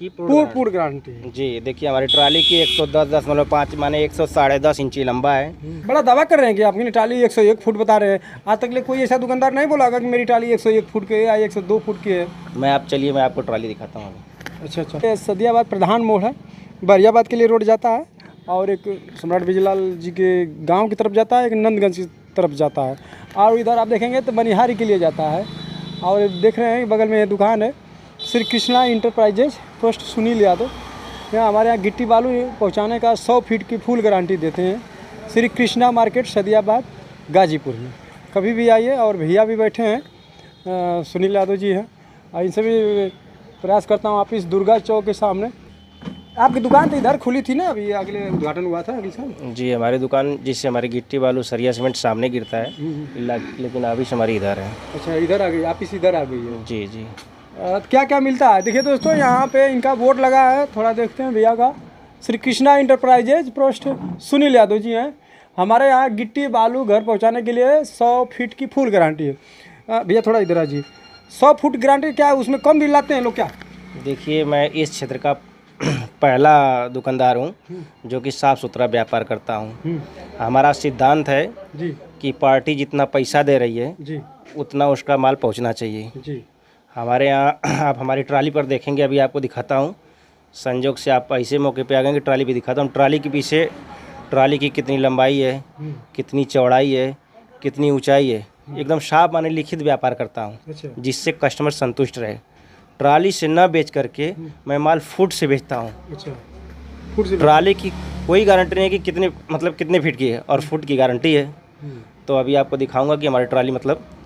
की पूर्ण गारंटी। जी देखिए हमारी ट्राली की 110.5 माने 110.5 इंची लंबा है। बड़ा दावा कर रहे हैं कि आपकी ट्राली 101 फुट बता रहे हैं। आज तक ले कोई ऐसा दुकानदार नहीं बोला होगा कि मेरी ट्राली 101 फुट की है या 102 फुट की है। मैं आपको ट्राली दिखाता हूँ। अच्छा, ये सदियाबाद प्रधान मोड़ है, बरियाबाद के लिए रोड जाता है और एक सम्राट बिजलाल जी के गांव की तरफ जाता है, एक नंदगंज की तरफ जाता है और इधर आप देखेंगे तो बनिहारी के लिए जाता है। और देख रहे हैं बगल में दुकान है श्री कृष्णा इंटरप्राइजेज, पोस्ट सुनील यादव। यहाँ हमारे यहाँ गिट्टी बालू पहुँचाने का 100 फीट की फुल गारंटी देते हैं। श्री कृष्णा मार्केट सदियाबाद गाजीपुर में कभी भी आइए। और भैया भी बैठे हैं, सुनील यादव जी हैं, और इनसे भी प्रयास करता हूँ। आप इस दुर्गा चौक के सामने आपकी दुकान तो इधर खुली थी ना, अभी अगले उद्घाटन हुआ था अगले साल। जी हमारी दुकान जिससे हमारी गिट्टी बालू सरिया सीमेंट सामने गिरता है, लेकिन अभी से हमारी इधर है। अच्छा, इधर आ गई, ऑफिस इधर आ गई है। जी जी। क्या क्या मिलता है देखिए दोस्तों, यहाँ पे इनका बोर्ड लगा है, थोड़ा देखते हैं भैया का। श्री कृष्णा इंटरप्राइजेज, पोस्ट सुनील यादव जी हैं। हमारे यहाँ गिट्टी बालू घर पहुँचाने के लिए 100 फीट की फुल गारंटी है। भैया थोड़ा इधर आ जी, 100 फुट गारंटी क्या है, उसमें कम दिलाते हैं लोग क्या? देखिए मैं इस क्षेत्र का पहला दुकानदार हूँ जो कि साफ़ सुथरा व्यापार करता हूँ। हमारा सिद्धांत है जी कि पार्टी जितना पैसा दे रही है जी उतना उसका माल पहुँचना चाहिए। जी। हमारे यहाँ आप हमारी ट्राली पर देखेंगे, अभी आपको दिखाता हूँ। संजोग से आप ऐसे मौके पे आ गए कि ट्राली भी दिखाता हूँ। ट्राली के पीछे ट्राली की कितनी लंबाई है, कितनी चौड़ाई है, कितनी ऊंचाई है, एकदम साफ माने लिखित व्यापार करता हूँ। अच्छा, जिससे कस्टमर संतुष्ट रहे। ट्राली से न बेच करके मैं माल फुट से बेचता हूँ। अच्छा, फुट से ट्राली की कोई गारंटी नहीं है कि कितने फीट की है, और फुट की गारंटी है। तो अभी आपको दिखाऊंगा कि हमारी ट्राली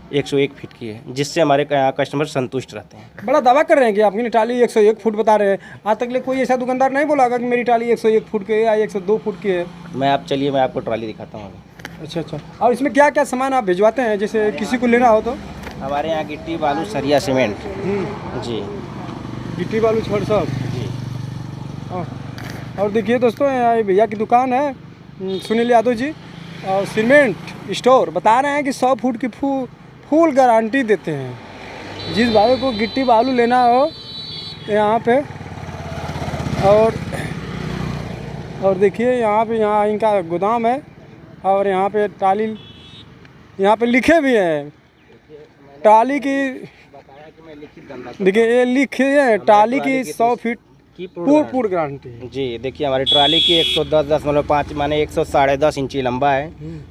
101 फीट की है, जिससे हमारे यहाँ कस्टमर संतुष्ट रहते हैं। बड़ा दावा कर रहे हैं कि आपकी ट्राली 101 फुट बता रहे हैं। आज तक ले कोई ऐसा दुकानदार नहीं बोला होगा कि मेरी ट्राली 101 फुट की है या 102 फुट की है। मैं आपको ट्राली दिखाता हूँ। अच्छा अच्छा, और इसमें क्या क्या सामान आप भिजवाते हैं, जैसे किसी को लेना हो तो? हमारे यहाँ गिट्टी बालू सरिया सीमेंट। जी गिट्टी बालू छड़ सब। जी। और देखिए दोस्तों, यहाँ भैया की दुकान है सुनील यादव जी, और सीमेंट स्टोर बता रहे हैं कि 100 फुट की फुल गारंटी देते हैं। जिस भाई को गिट्टी बालू लेना हो यहाँ पे। और देखिए यहाँ इनका गोदाम है, और यहाँ पे ट्राली यहाँ पे लिखे भी हैं ट्राली की। देखिए ये लिखे हैं ट्राली की 100 फीट की पूर्ण गारंटी। जी देखिए हमारी ट्राली की 110.5 माने 110.5 इंची लंबा है,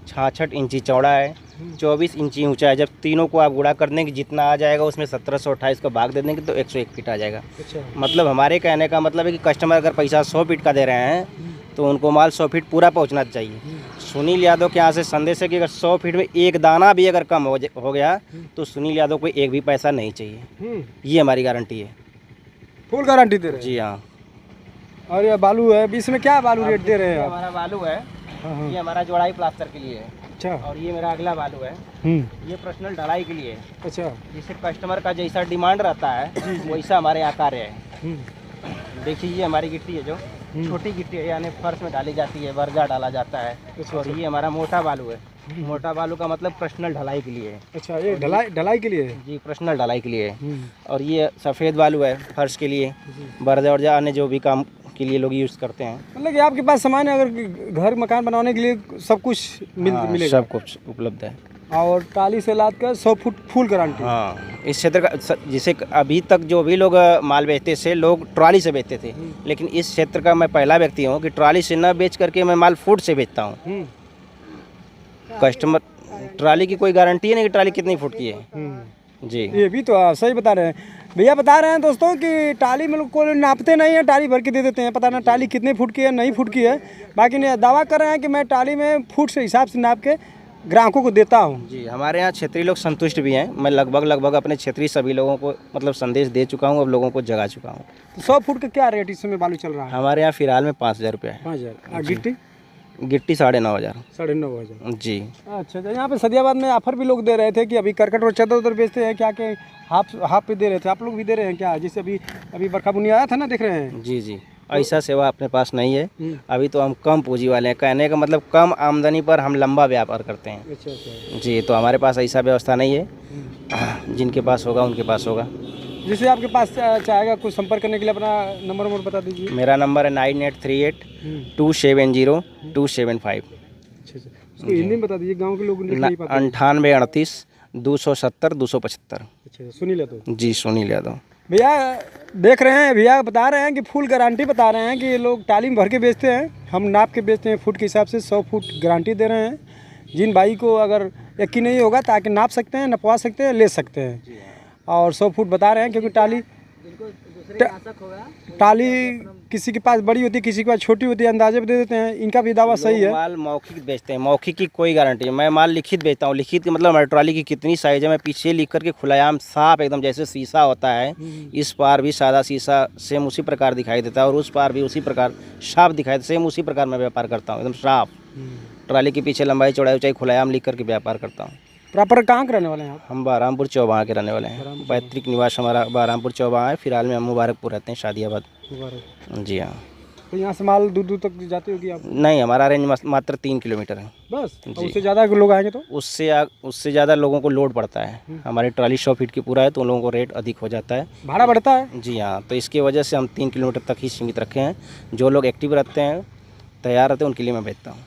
66 इंची चौड़ा है, 24 इंची ऊंचा है। जब तीनों को आप गुणा कर देंगे जितना आ जाएगा, उसमें 1728 को भाग दे देंगे तो 101 फीट आ जाएगा। अच्छा। मतलब हमारे कहने का मतलब है कि कस्टमर अगर पैसा 100 फीट का दे रहे हैं तो उनको माल 100 फीट पूरा पहुंचना चाहिए। सुनील यादव के यहाँ से संदेश है कि अगर 100 फीट में एक दाना भी अगर कम हो गया तो सुनील यादव को एक भी पैसा नहीं चाहिए। ये हमारी गारंटी है, फुल गारंटी दे रहे हैं। जी हाँ। और ये बालू है, बीच में क्या बालू रेट दे रहे हैं आप? हमारा बालू है, ये हमारा जोड़ाई प्लास्टर के लिए है। अच्छा। और ये मेरा अगला बालू है, ये पर्सनल ढलाई के लिए है। अच्छा। जिससे कस्टमर का जैसा डिमांड रहता है वैसा हमारे यहाँ कार्य है। देखिए ये हमारी गिट्टी है जो छोटी गिट्टी है, यानी फर्श में डाली जाती है, बर्जा डाला जाता है। और ये हमारा मोटा बालू है। मोटा बालू का मतलब पर्सनल ढलाई के लिए है। अच्छा, ये ढलाई के लिए है जी, पर्सनल ढलाई के लिए है। और ये सफ़ेद बालू है फर्श के लिए, बर्जा वर्जा अन्य जो भी काम के लिए लोग यूज़ करते हैं। मतलब कि आपके पास सामान है, अगर घर मकान बनाने के लिए सब कुछ मिलेगा? सब कुछ उपलब्ध है। और ट्राली से लाद कर 100 फुट फुल गारंटी। हाँ, इस क्षेत्र का जिसे अभी तक जो भी लोग माल बेचते थे लोग ट्राली से बेचते थे, लेकिन इस क्षेत्र का मैं पहला व्यक्ति हूँ कि ट्राली से न बेच करके मैं माल फुट से बेचता हूँ। कस्टमर ट्राली की कोई गारंटी है नहीं कि ट्राली कितनी फुट की है। जी ये भी तो सही बता रहे हैं भैया। बता रहे हैं दोस्तों कि ट्राली में लोग को नापते नहीं है, ट्राली भर के दे देते हैं, पता ना ट्राली कितने फुट की है नहीं फुट की है। बाकी नहीं, दावा कर रहे हैं कि मैं ट्राली में फुट से हिसाब से नाप के ग्राहकों को देता हूँ। जी हमारे यहाँ क्षेत्रीय लोग संतुष्ट भी हैं। मैं लगभग अपने क्षेत्रीय सभी लोगों को संदेश दे चुका हूँ, अब लोगों को जगा चुका हूँ। तो 100 फुट का क्या रेट इस समय बालू चल रहा है? हमारे यहाँ फिलहाल में 5000 रुपये है। 5000। गिट्टी 9500। 9500 जी। अच्छा, यहाँ पे सदियाबाद में ऑफर भी लोग दे रहे थे कि अभी करकट और चादर उधर बेचते हैं क्या, के हाफ पे दे रहे थे, आप लोग भी दे रहे हैं क्या? जैसे अभी बरखा बुनी आया था ना, देख रहे हैं। जी जी, ऐसा सेवा अपने पास नहीं है। अभी तो हम कम पूंजी वाले हैं, कहने का मतलब कम आमदनी पर हम लंबा व्यापार करते हैं। अच्छा। जी, तो हमारे पास ऐसा व्यवस्था नहीं है। जिनके पास होगा उनके पास होगा। जैसे आपके पास चाहेगा कुछ संपर्क करने के लिए अपना नंबर बता दीजिए। मेरा नंबर है 9838 अच्छा उसको हिंदी में बता दीजिए, गांव के लोग लिख नहीं पाते। 9838 270 275। अच्छा सुनील यादव। जी सुनील यादव। भैया देख रहे हैं, भैया बता रहे हैं कि फुल गारंटी बता रहे हैं कि ये लोग टाली में भर के बेचते हैं, हम नाप के बेचते हैं फुट के हिसाब से, 100 फुट गारंटी दे रहे हैं। जिन भाई को अगर यकीन नहीं होगा ताकि नाप सकते हैं, नपवा सकते हैं, ले सकते हैं। और 100 फुट बता रहे हैं क्योंकि टाली किसी के पास बड़ी होती है, किसी के पास छोटी होती है, अंदाजे पे दे देते हैं। इनका भी दावा सही है। माल मौखिक बेचते हैं, मौखिक की कोई गारंटी नहीं। मैं माल लिखित बेचता हूँ। लिखित का मतलब हमारी ट्रॉली की कितनी साइज है मैं पीछे लिख करके खुलायाम साफ एकदम जैसे शीशा होता है, इस पार भी सादा शीशा सेम उसी प्रकार दिखाई देता है और उस पार भी उसी प्रकार साफ दिखाई देता, सेम उसी प्रकार मैं व्यापार करता हूँ, एकदम साफ। ट्रॉली के पीछे लंबाई चौड़ाई ऊंचाई खुलायाम लिख करके व्यापार करता हूँ। प्रॉपर कहाँ के रहने वाले हैं आप? हम बहरामपुर चौबाहा के रहने वाले हैं। पैतृक निवास हमारा बहरामपुर चौबाहा है। फिलहाल में हम मुबारकपुर रहते हैं, शादियाबाद। जी हाँ। तो यहाँ से माल दूर दूर तक जाती होगी आप? नहीं, हमारा रेंज मात्र 3 किलोमीटर है बस। उससे ज़्यादा लोग आएंगे तो उससे ज़्यादा लोगों को लोड पड़ता है। हमारी ट्रॉली 100 फीट की पूरा है तो उन लोगों को रेट अधिक हो जाता है, भाड़ा बढ़ता है। जी हाँ। तो इसकी वजह से हम 3 किलोमीटर तक ही सीमित रखे हैं। जो लोग एक्टिव रहते हैं, तैयार रहते हैं, उनके लिए मैं बेचता हूँ।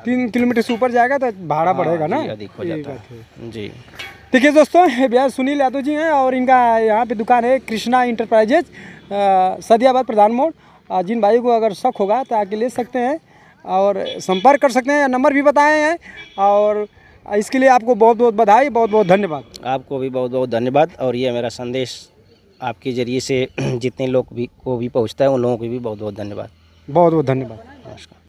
3 किलोमीटर से ऊपर जाएगा तो भाड़ा बढ़ेगा ना, अधिक हो जाता है जी। देखिए दोस्तों, भैया सुनील यादव जी हैं और इनका यहाँ पे दुकान है कृष्णा इंटरप्राइजेज, सदियाबाद प्रधान मोड़। जिन भाई को अगर शक होगा तो आके ले सकते हैं और संपर्क कर सकते हैं। नंबर भी बताए हैं और इसके लिए आपको बहुत बहुत बधाई, बहुत बहुत धन्यवाद। आपको भी बहुत बहुत धन्यवाद। और ये मेरा संदेश आपके ज़रिए से जितने लोग भी को भी पहुँचता है उन लोगों को भी बहुत बहुत धन्यवाद। बहुत बहुत धन्यवाद। नमस्कार।